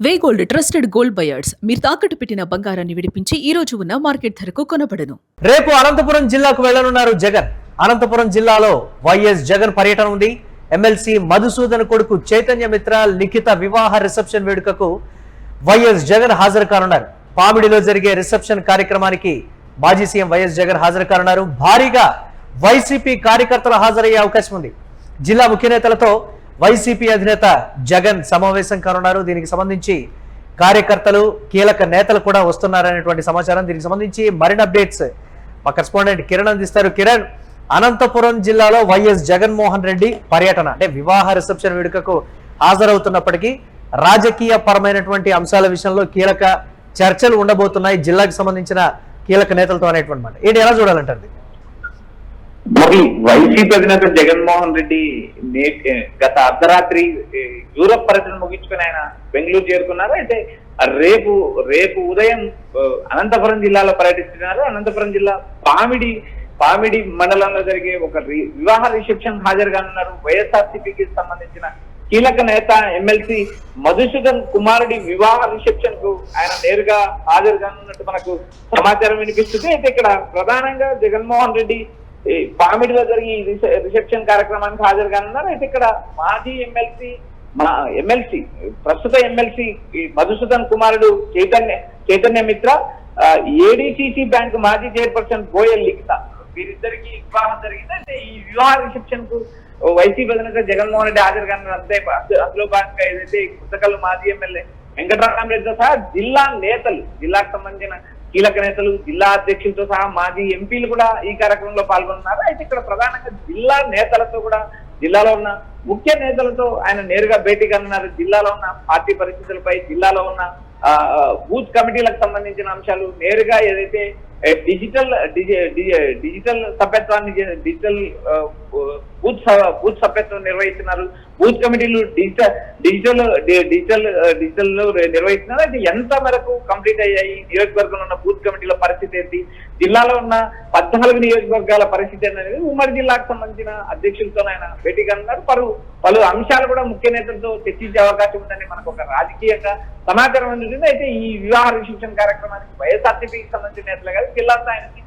వే gold trusted gold buyers మీరు తాకట్టు పెట్టిన బంగారాన్ని విడిపించి ఈ రోజు ఉన్న మార్కెట్ ధరకు కొనబడను. రేపు అనంతపురం జిల్లాకు వెళ్లనున్నారు జగన్. అనంతపురం జిల్లాలో వైఎస్ జగన్ పర్యటన ఉంది. ఎమ్మెల్సీ మధుసూదన్ కొడుకు చైతన్య మిత్ర లిఖిత వివాహ రిసెప్షన్ వేడుకకు వైఎస్ జగన్ హాజరు కానున్నారు. పామిడిలో జరిగే రిసెప్షన్ కార్యక్రమానికి మాజీ సీఎం వైఎస్ జగన్ హాజరు కానున్నారు. భారీగా వైసీపీ కార్యకర్తలు హాజరయ్యే అవకాశం ఉంది. జిల్లా ముఖ్య నేతలతో వైసీపీ అధినేత జగన్ సమావేశం కానున్నారు. దీనికి సంబంధించి కార్యకర్తలు కీలక నేతలు కూడా వస్తున్నారనేటువంటి సమాచారం. దీనికి సంబంధించి మరిన్ని అప్డేట్స్ మా కరెస్పాండెంట్ కిరణ్ అందిస్తారు. కిరణ్, అనంతపురం జిల్లాలో వైఎస్ జగన్మోహన్ రెడ్డి పర్యటన అంటే వివాహ రిసెప్షన్ వేడుకకు హాజరవుతున్నప్పటికీ రాజకీయ పరమైనటువంటి అంశాల విషయంలో కీలక చర్చలు ఉండబోతున్నాయి జిల్లాకు సంబంధించిన కీలక నేతలతో అనేటువంటి మాట ఏంటి, ఎలా చూడాలంటారు? మరి వైసీపీ అధినేత జగన్మోహన్ రెడ్డి గత అర్ధరాత్రి యూరోప్ పర్యటన ముగించుకుని ఆయన బెంగళూరు చేరుకున్నారు. అయితే రేపు ఉదయం అనంతపురం జిల్లాలో పర్యటిస్తున్నారు. అనంతపురం జిల్లా పామిడి మండలంలో జరిగే ఒక వివాహ రిసెప్షన్ హాజరుగానున్నారు. వైఎస్ఆర్సీపీకి సంబంధించిన కీలక నేత ఎమ్మెల్సీ మధుసూదన్ కుమారుడి వివాహ రిసెప్షన్ కు ఆయన నేరుగా హాజరుగానున్నట్టు మనకు సమాచారం వినిపిస్తుంది. అయితే ఇక్కడ ప్రధానంగా జగన్మోహన్ రెడ్డి పామిడిలో జరిగి రిసెప్షన్ కార్యక్రమానికి హాజరు కానున్నారు. అయితే ఇక్కడ మాజీ ఎమ్మెల్సీ ప్రస్తుత ఎమ్మెల్సీ మధుసూదన్ కుమారుడు చైతన్య మిత్ర, ఏడీసీసీ బ్యాంక్ మాజీ చైర్పర్సన్ బోయల్ లిఖిత, వీరిద్దరికి వివాహం జరిగింది. అంటే ఈ వివాహ రిసెప్షన్ కు వైసీపీ అధినేత జగన్మోహన్ రెడ్డి హాజరు కానున్నారు. అంతే అందులో భాగంగా ఏదైతే గుంతకల్ మాజీ ఎమ్మెల్యే వెంకటరామరెడ్డితో సహా జిల్లా నేతలు, జిల్లాకు సంబంధించిన కీలక నేతలు, జిల్లా అధ్యక్షులతో సహా మాజీ ఎంపీలు కూడా ఈ కార్యక్రమంలో పాల్గొన్నారు. అయితే ఇక్కడ ప్రధానంగా జిల్లా నేతలతో కూడా, జిల్లాలో ఉన్న ముఖ్య నేతలతో ఆయన నేరుగా భేటీ కానున్నారు. జిల్లాలో ఉన్న పార్టీ పరిస్థితులపై, జిల్లాలో ఉన్న బూత్ కమిటీలకు సంబంధించిన అంశాలు, నేరుగా ఏదైతే డిజిటల్ సభ్యత్వాన్ని, బూత్ సభ్యత్వం నిర్వహిస్తున్నారు. బూత్ కమిటీలు డిజిటల్ నిర్వహిస్తున్నారు. అయితే ఎంత మేరకు కంప్లీట్ అయ్యాయి, నియోజకవర్గంలో ఉన్న బూత్ కమిటీల పరిస్థితి ఏంటి, జిల్లాలో ఉన్న 14 నియోజకవర్గాల పరిస్థితి అనేది ఉమ్మడి జిల్లాకు సంబంధించిన అధ్యక్షులతో ఆయన భేటీ కానున్నారు. పలు అంశాలు కూడా ముఖ్య నేతలతో చర్చించే అవకాశం ఉందని మనకు ఒక రాజకీయంగా సమాచారం అందుతుంది. అయితే ఈ వివాహ రిసెప్షన్ కార్యక్రమానికి వైఎస్ఆర్సీపీకి సంబంధించిన నేతలు కాదు, జిల్లా స్థాయి నుంచి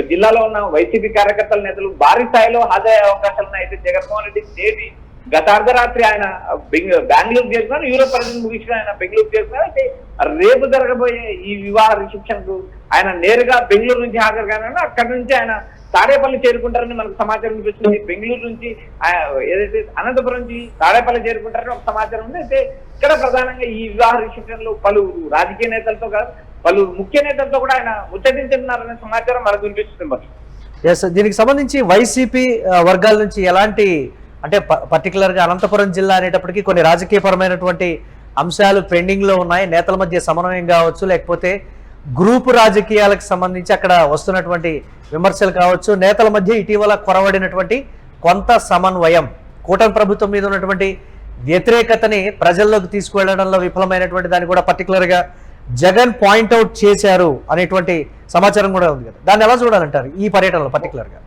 జిల్లాలో ఉన్న వైసీపీ కార్యకర్తల నేతలు భారీ స్థాయిలో హాజరయ్యే అవకాశాలు ఉన్నాయి. అయితే జగన్మోహన్ రెడ్డి గత అర్ధరాత్రి ఆయన బెంగళూరు చేరుకున్నారు. యూరోప్ పర్యటన ముగించిన ఆయన బెంగళూరు చేరుకున్నారు. అయితే రేపు జరగబోయే ఈ వివాహ రిసెప్షన్ కు ఆయన నేరుగా బెంగళూరు నుంచి హాజరు కానున్నారు. అక్కడి నుంచి ఆయన తాడేపల్లి చేరుకుంటారని మనకు సమాచారం వినిపిస్తుంది. బెంగళూరు నుంచి ఏదైతే అనంతపురం నుంచి తాడేపల్లి చేరుకుంటారని ఒక సమాచారం ఉంది. అయితే ఇక్కడ ప్రధానంగా ఈ వివాహ రిసెప్షన్ లో పలు రాజకీయ నేతలతో కాదు, పలు ముఖ్య నేతలతో కూడా ఆయన ముచ్చటించున్నారనే సమాచారం మనకు వినిపిస్తుంది. దీనికి సంబంధించి వైసీపీ వర్గాల నుంచి ఎలాంటి, అంటే పర్టికులర్ గా అనంతపురం జిల్లా అనేటప్పటికీ కొన్ని రాజకీయపరమైనటువంటి అంశాలు పెండింగ్ లో ఉన్నాయి. నేతల మధ్య సమన్వయం కావచ్చు, లేకపోతే గ్రూపు రాజకీయాలకు సంబంధించి అక్కడ వస్తున్నటువంటి విమర్శలు కావచ్చు, నేతల మధ్య ఇటీవల కొరవడినటువంటి కొంత సమన్వయం, కూటమి ప్రభుత్వం మీద ఉన్నటువంటి వ్యతిరేకతని ప్రజల్లోకి తీసుకువెళ్లడంలో విఫలమైనటువంటి దాన్ని కూడా పర్టికులర్ గా జగన్ పాయింట్అవుట్ చేశారు అనేటువంటి సమాచారం కూడా ఉంది కదా. దాన్ని ఎలా చూడాలంటారు ఈ పర్యటనలో పర్టికులర్ గా?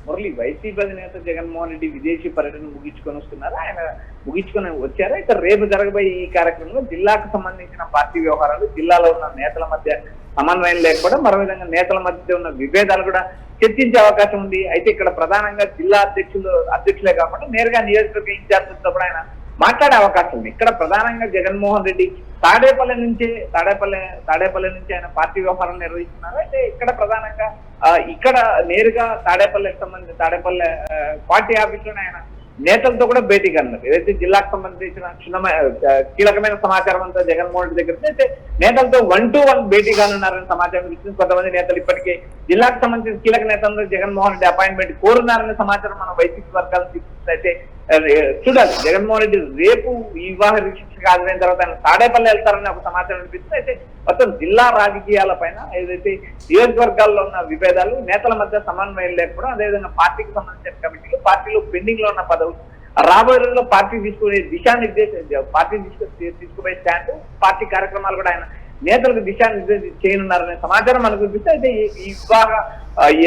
మురళి, వైసీపీ అధినేత జగన్మోహన్ రెడ్డి విదేశీ పర్యటన ముగించుకొని వస్తున్నారు. ఆయన ముగించుకొని వచ్చారు. అయితే రేపు జరగబోయే ఈ కార్యక్రమంలో జిల్లాకు సంబంధించిన పార్టీ వ్యవహారాలు, జిల్లాలో ఉన్న నేతల మధ్య సమన్వయం లేకపోవడం, మరో విధంగా నేతల మధ్య ఉన్న విభేదాలు కూడా చర్చించే అవకాశం ఉంది. అయితే ఇక్కడ ప్రధానంగా జిల్లా అధ్యక్షులే కాకుండా నేరుగా నియోజకవర్గ ఇన్ఛార్జీలతో కూడా ఆయన మాట్లాడే అవకాశం ఉంది. ఇక్కడ ప్రధానంగా జగన్మోహన్ రెడ్డి తాడేపల్లి నుంచి ఆయన పార్టీ వ్యవహారాలు నిర్వహిస్తున్నారు. అయితే ఇక్కడ ప్రధానంగా ఇక్కడ నేరుగా తాడేపల్లి పార్టీ ఆఫీసులోనే ఆయన నేతలతో కూడా భేటీ కానున్నారు. ఏదైతే జిల్లాకు సంబంధించిన కీలకమైన సమాచారం అంతా జగన్మోహన్ రెడ్డి దగ్గర అయితే నేతలతో 1-to-1 భేటీ కానున్నారని సమాచారం ఇచ్చింది. కొంతమంది నేతలు ఇప్పటికే జిల్లాకు సంబంధించిన కీలక నేతలతో జగన్మోహన్ రెడ్డి అపాయింట్మెంట్ కోరున్నారనే సమాచారం మన వైసీపీ వర్గాలను తీసుకుంటే అయితే చూడాలి. జగన్మోహన్ రెడ్డి రేపు ఈ వివాహ రిసెప్షన్ హాజరైన తర్వాత ఆయన తాడేపల్లి వెళ్తారని ఒక సమాచారం అనిపిస్తుంది. అయితే మొత్తం జిల్లా రాజకీయాల పైన ఏదైతే నియోజకవర్గాల్లో ఉన్న విభేదాలు, నేతల మధ్య సమన్వయం లేకపోవడం, అదేవిధంగా పార్టీకి సంబంధించిన కమిటీలు, పార్టీలో పెండింగ్ లో ఉన్న పదవులు, రాబోయే రోజుల్లో పార్టీ తీసుకునే తీసుకుపోయే స్టాండ్, పార్టీ కార్యక్రమాలు కూడా ఆయన నేతలకు దిశానిర్దేశం చేయనున్నారనే సమాచారం మనకు వినిపిస్తే, అయితే ఈ వివాహ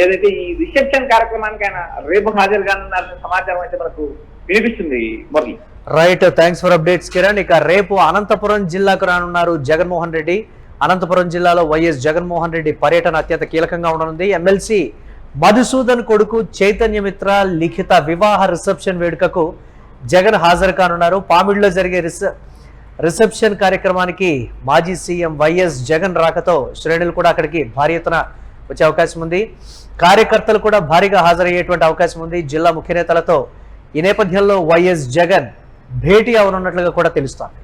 ఏదైతే ఈ రిసెప్షన్ కార్యక్రమానికి ఆయన రేపు హాజరు కానున్నారనే సమాచారం అయితే మనకు వినిపిస్తుంది Murali. Right, thanks for updates Kiran. ఇక రేపు అనంతపురం జిల్లాకు రానున్నారు జగన్మోహన్ రెడ్డి. అనంతపురం జిల్లాలో వైఎస్ జగన్మోహన్ రెడ్డి పర్యటన అత్యంత కీలకంగా ఉండనుంది. ఎమ్మెల్సీ మధుసూదన్ కొడుకు చైతన్యమిత్ర లిఖిత వివాహ రిసెప్షన్ వేడుకకు జగన్ హాజరు కానున్నారు. పామిడిలో జరిగే రిసెప్షన్ కార్యక్రమానికి మాజీ సీఎం వైఎస్ జగన్ రాకతో శ్రేణులు కూడా అక్కడికి భారీ ఎత్తున వచ్చే అవకాశం ఉంది. కార్యకర్తలు కూడా భారీగా హాజరయ్యేటువంటి అవకాశం ఉంది జిల్లా ముఖ్య నేతలతో. ఈ నేపథ్యంలో వైఎస్ జగన్ భేటీ అవనున్నట్లుగా కూడా తెలుస్తోంది.